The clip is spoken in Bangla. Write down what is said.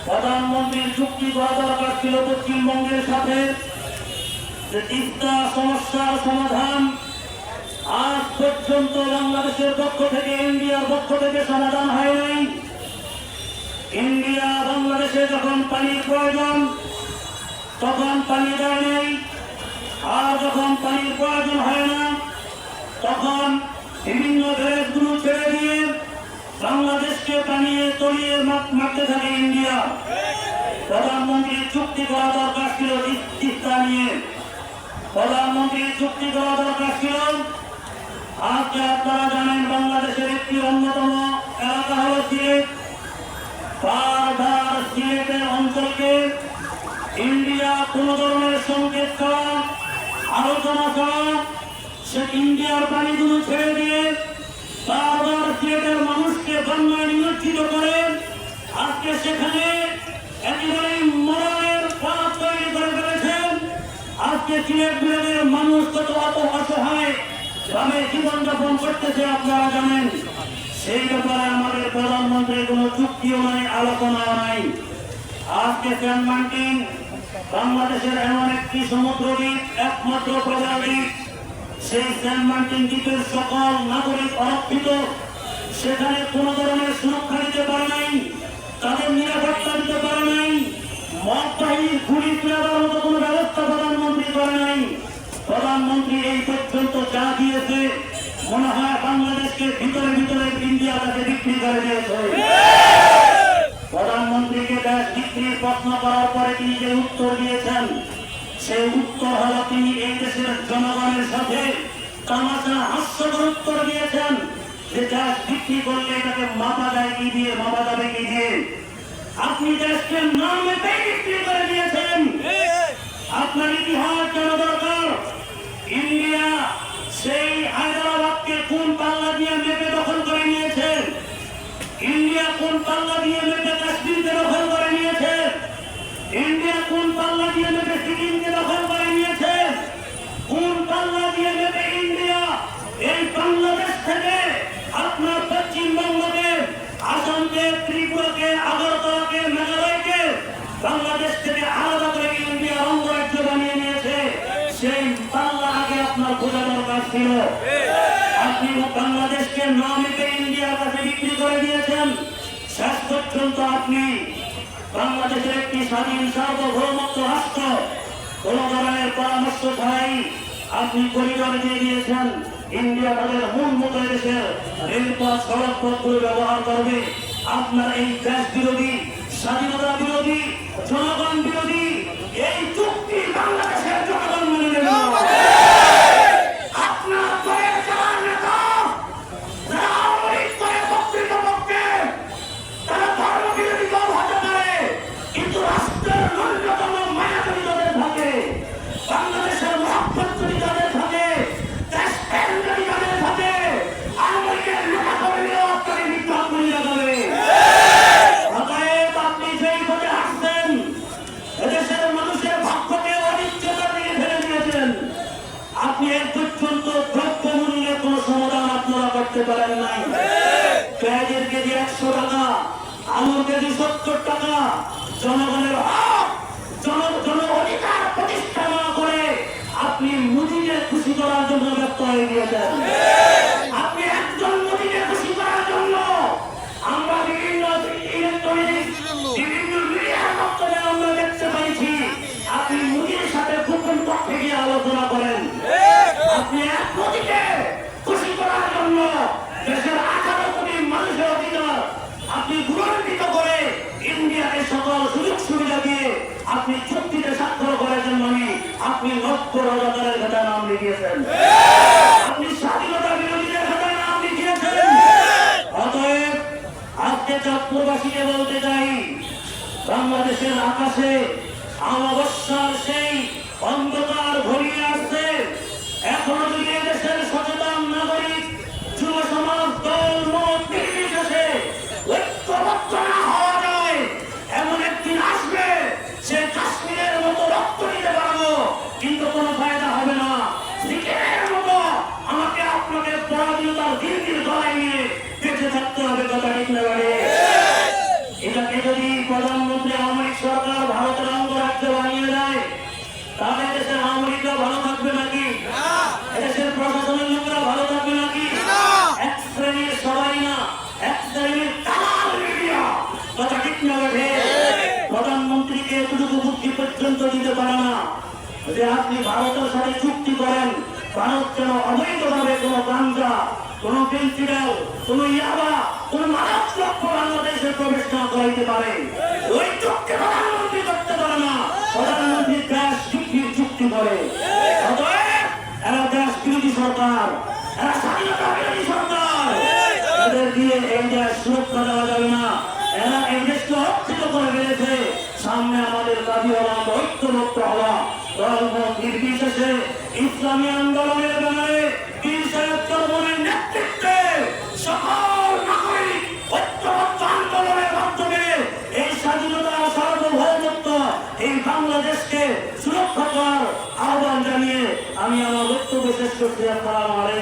প্রধানমন্ত্রীর চুক্তি করা দরকার ছিল পশ্চিমবঙ্গের সাথে, যে তিস্তা সমস্যার সমাধান আজ পর্যন্ত বাংলাদেশের পক্ষ থেকে, ইন্ডিয়ার পক্ষ থেকে সমাধান হয় নাই। ইন্ডিয়া বাংলাদেশে যখন পানির প্রয়োজন তখন পানি দেয় নাই, আর যখন পানির প্রয়োজন হয় না তখন বিভিন্ন ব্যারেজগুলো ছেড়ে দিয়ে বাংলাদেশকে টানিয়ে তলিয়ে মারতে থাকে ইন্ডিয়া। প্রধানমন্ত্রীর চুক্তি করা দরকার ছিল তিস্তা নিয়ে, প্রধানমন্ত্রীর চুক্তি করা দরকার ছিল। আজকে আপনারা জানেন বাংলাদেশের একটি অন্যতম এলাকা হল সিলেট। বারবার সিলেটের অঞ্চলকে ইন্ডিয়া কোন ধরনের সংকেত ছাড়া, আলোচনা ছাড়া সে ইন্ডিয়ার পানিগুলো ছেড়ে দিয়ে বারবার সিলেটের মানুষকে বন্যায় নিমজ্জিত করে আজকে সেখানে একেবারে মরণের পথ তৈরি করে ফেলেছেন। আজকে সিলেট বিভাগের মানুষ কত অসহায় ভাবে জীবনযাপন করতেছে আপনারা জানেন। সেই ব্যাপারে আমাদের প্রধানমন্ত্রীর কোন চুক্তিও নাই, আলোচনাও নাই। আজকে সেন্ট মার্টিন বাংলাদেশের এমন একটি সমুদ্র দ্বীপ, একমাত্র প্রবাল দ্বীপ। সেই সেন্ট মার্টিন দ্বীপের সকল নাগরিক অরক্ষিত, সেখানে কোন ধরনের সুরক্ষা দিতে পারে নাই, তাদের নিরাপত্তা দিতে পারে নাই, মদ বাহিনীর গুলি ফেরাবার মতো কোন ব্যবস্থা প্রধানমন্ত্রী করে নাই। প্রধানমন্ত্রী এই পর্যন্ত যা দিয়েছে মনে হয় বাংলাদেশকে ভিতরে ভিতরে ইন্ডিয়ার কাছে বিক্রি করে দিয়েছে। প্রধানমন্ত্রীকে দেশ বিক্রির প্রশ্ন করার পরে তিনি যে উত্তর দিয়েছেন, সেই উত্তর হল তিনি এই দেশের জনগণের সাথে তামাশা হাস্যকর উত্তর দিয়েছেন যে দেশ বিক্রি করলে এটাকে মাপা যায় কি দিয়ে, মাপা যাবে কি দিয়ে। আপনি দেশকে নামে বিক্রি করে দিয়েছেন। আপনার ইতিহাস জানা দরকার। ইন্ডিয়া সেই হায়দ্রাবাদকে কোন পাল্লা দিয়ে মেপে দখল করে নিয়েছে, ইন্ডিয়া কোন পাল্লা দিয়ে মেপে কাশ্মীরকে দখল করে নিয়েছে, ইন্ডিয়া কোন পাল্লা দিয়ে মেপে সিকিমকে দখল করে নিয়েছে, কোন পাল্লা দিয়ে মেপে ইন্ডিয়া এই বাংলাদেশ থেকে আপনার পশ্চিমবঙ্গকে, আসামকে, ত্রিপুরাকে, আগরতলাকে, মেঘালয়কে বাংলাদেশ থেকে আলাদা করে ইন্ডিয়া অঙ্গরাজ্য বানিয়ে নিয়েছে। সেই পাল্লা আগে আপনার বোঝা দরকার ছিল। আপনি বাংলাদেশকে না মেপে ইন্ডিয়ার কাছে বিক্রি করে দিয়েছেন। শেষ পর্যন্ত আপনি বাংলাদেশের একটি স্বাধীন সার্বভৌমত্ব রাষ্ট্র কোন ধরনের পরামর্শ ছাড়াই আপনি করিডর দিয়ে দিয়েছেন। ইন্ডিয়া তাদের মূল মতো দেশের রেলপথ, সড়ক পথগুলো ব্যবহার করবে। আপনার এই দেশ বিরোধী, স্বাধীনতা বিরোধী, জনগণ বিরোধী এই চুক্তি বাংলাদেশের জনগণ মেনে নেবে না। আপনার দলের যারা নেতা, যারা আওয়ামী করে প্রকৃতপক্ষে তারা ধর্ম বিরোধী দল হতে পারে, কিন্তু রাষ্ট্রের ন্যূনতম মায়া যদি তাদের থাকে, বাংলাদেশের মহব্বত যদি তাদের থাকে, দেশ প্রেম যদি তাদের থাকে, আওয়ামী লীগের নেতা কর্মীরাও আপনাকে বিদ্রোহ করিয়া যাবে। অতএব আপনি যেই পথে আসছেন, এদেশের মানুষের ভাগ্যকে অনিশ্চয়তার দিকে ফেলে দিয়েছেন। আপনি এর পর্যন্ত দ্রব্যমূল্যের কোন সমাধান আপনারা করতে পারেন নাই। পেঁয়াজের কেজি 100 টাকা, আলুর কেজি 70 টাকা, জনগণের হক, জন অধিকার প্রতিষ্ঠা না করে আপনি মোদিকে খুশি করার জন্য ব্যস্ত হয়ে গিয়েছেন। আপনি একজন মোদিকে খুশি করার জন্য আমরা বিভিন্ন ইলেকট্রনিক, বিভিন্ন মিডিয়ার বক্তব্যে আমরা দেখতে পাইছি আপনি মোদির সাথে গোপন পক্ষে গিয়ে আলোচনা করেন। আপনি এক মোদিকে খুশি করার জন্য দেশের 18 কোটি মানুষের অধিকার আপনি গুরুত্বিত করে ইন্ডিয়াকে সকল সুযোগ সুবিধা দিয়ে আপনি চুক্তিতে স্বাক্ষর করার জন্য আপনি লক্ষ রাজাকারের খাতায় নাম লিখিয়েছেন, আপনি স্বাধীনতা বিরোধীদের খাতায় নাম লিখিয়েছেন। অতএব আজকে চাঁদপুরবাসীকে বলতে চাই, বাংলাদেশের আকাশে অমাবস্যার সেই অন্ধকার ঘনিয়ে আসছে। এখনো যদি এদেশের সচেতন নাগরিক, যুব সমাজ, দল মত নির্বিশেষে ঐক্যবদ্ধ না হওয়া যায়, এমন একদিন আসবে সে কাশ্মীরের মতো রক্ত দিতে পারবো, কিন্তু কোনো ফায়দা হবে না। সিকিমের মতো আমাকে আপনাকে পরাধীনতার দিন দিন গলায় নিয়ে বেঁচে থাকতে হবে। কথা ঠিক না? এটাকে যদি যদি প্রধানমন্ত্রী আওয়ামী লীগ সরকার ভারতের অঙ্গরাজ্য বানিয়ে দেয়, তাহলে দেশের আওয়ামী লীগরা ভালো থাকবে নাকি? দেশের প্রশাসনের লোকরা ভালো থাকবে নাকি? এক শ্রেণীর সবাই না, এক শ্রেণীর তামাম মিডিয়া কথা ঠিক না বেঠে প্রধানমন্ত্রীকে এতটুকু বুদ্ধি পর্যন্ত দিতে পারে না যে আপনি ভারতের সাথে চুক্তি করেন, ভারত যেন অবৈধভাবে কোনো গাঞ্জা, কোনো পেন্সিডাল, কোনো ইয়াবা, কোনো মানব দ্রব্য বাংলাদেশে প্রবেশ না করাইতে পারে। ওই চুক্তি প্রধানমন্ত্রী করতে পারে না। প্রধানমন্ত্রী গ্যাস চুক্তির চুক্তি করে। অতএব এরা দেশ বিরোধী সরকার, এরা স্বাধীনতা বিরোধী সরকার। এদের দিয়ে এই দেশ সুরক্ষা দেওয়া যাবে না। এরা এই দেশকে অর্থিত করে ফেলেছে। সামনে আমাদের দাবি হওয়া, ঐক্যবদ্ধ হওয়া, নির্বিশেষে ইসলামী আন্দোলনের ব্যাপারে পীর সাহেব চরমনের নেতৃত্বে সকল নাগরিক ঐক্যবদ্ধ আন্দোলনের মাধ্যমে এই স্বাধীনতা, সার্বভৌমত্ব, এই বাংলাদেশকে সুরক্ষা করার আহ্বান জানিয়ে আমি আমার বক্তব্য শেষ করছি। আসসালামু আলাইকুম।